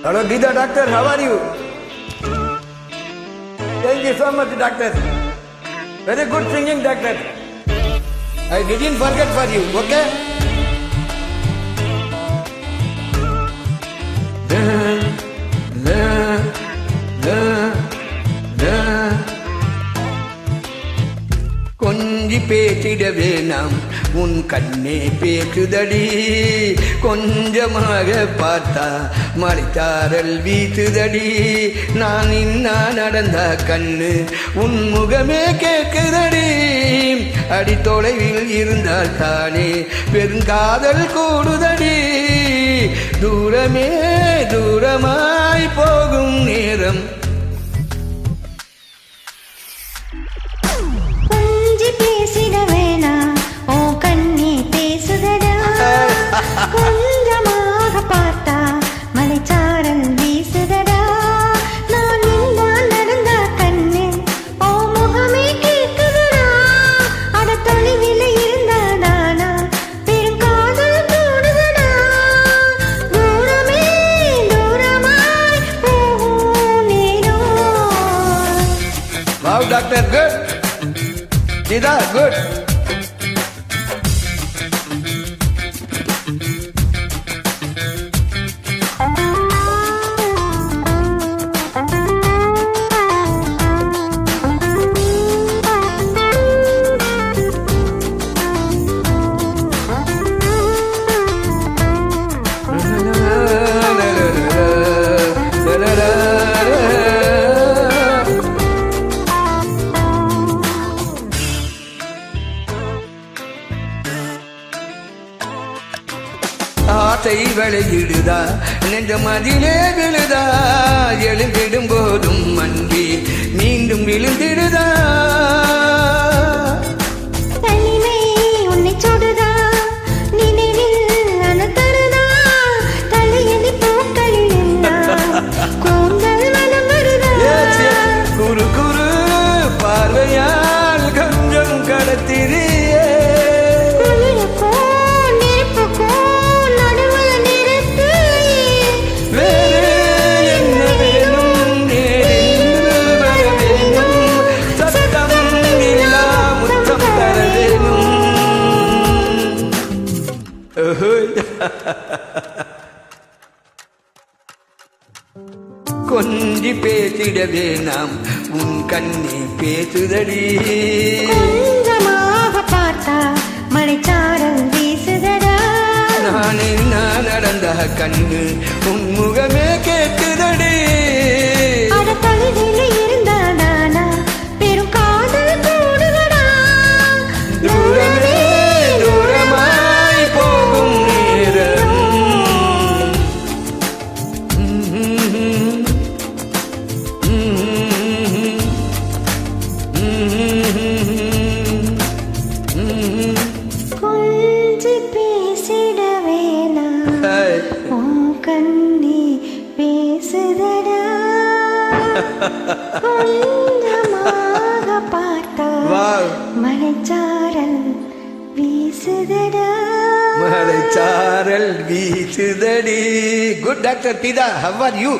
Hello, Gita doctor, how are you? Thank you so much, doctor. Very good singing, doctor. I didn't forget for you, okay? கொஞ்சி பேசிடவே நாம் உன் கண்ணே பேசுதடி கொஞ்சமாக பார்த்தா மலைத்தாரல் வீசுதடி நான் இன்னா நடந்த கண்ணு உன் முகமே கேட்குதடி அடி தொலைவில் இருந்தால் தானே பெருங்காதல் கூடுதடி தூரமே தூரமாய் போகும் நேரம் பேசிட வேணா ஓ கண்ணே பேசுதடா கொஞ்சமாக பார்த்தா மலைச்சாரல் வீசுதடா நான் இல்லா நடந்த கண்ணு ஓ முகமே கேட்குதடா அட தொலைவில் இருந்தாதானா பெருங்காதல் கூடுதடா தூரமே தூரமாய் போகும் நேரம். Wow, doctor, good. Gita, good. ஆசை விளையிடுதா நெஞ்ச மதிலே விழுதா எழுந்திடும் போதும் அன்பி மீண்டும் விழுந்திடுதா தனிமை உன்னை சுடுதா நினைவில் அனத்தருதா தலையணி பூக்களில் கூந்தல் வனம் வருதா குறு குறு பார்வையால் கொஞ்சம் கடத்திரியே கொஞ்சி பேசிடவே நாம் உன் கண்ணே பேசுதடி கொஞ்சமாக பார்த்தா மலைச்சாரல் வீசுதடா நானே நான் நடந்த கண்ணு உன் முகமே கேட்குதடி அட தொலைவில் இருந்தாதானா பெரும் காதல் கூடுதடா தூரமே தூரமாய் போகும் நேரம் கொஞ்சி பேசிட வேணா ஓ கண்ணே பேசுதடா கொஞ்சமாக பார்த்தா மலைச்சாரல் வீசுதடா மலைச்சாரல் வீசுதடி. Good doctor Tida, how are you?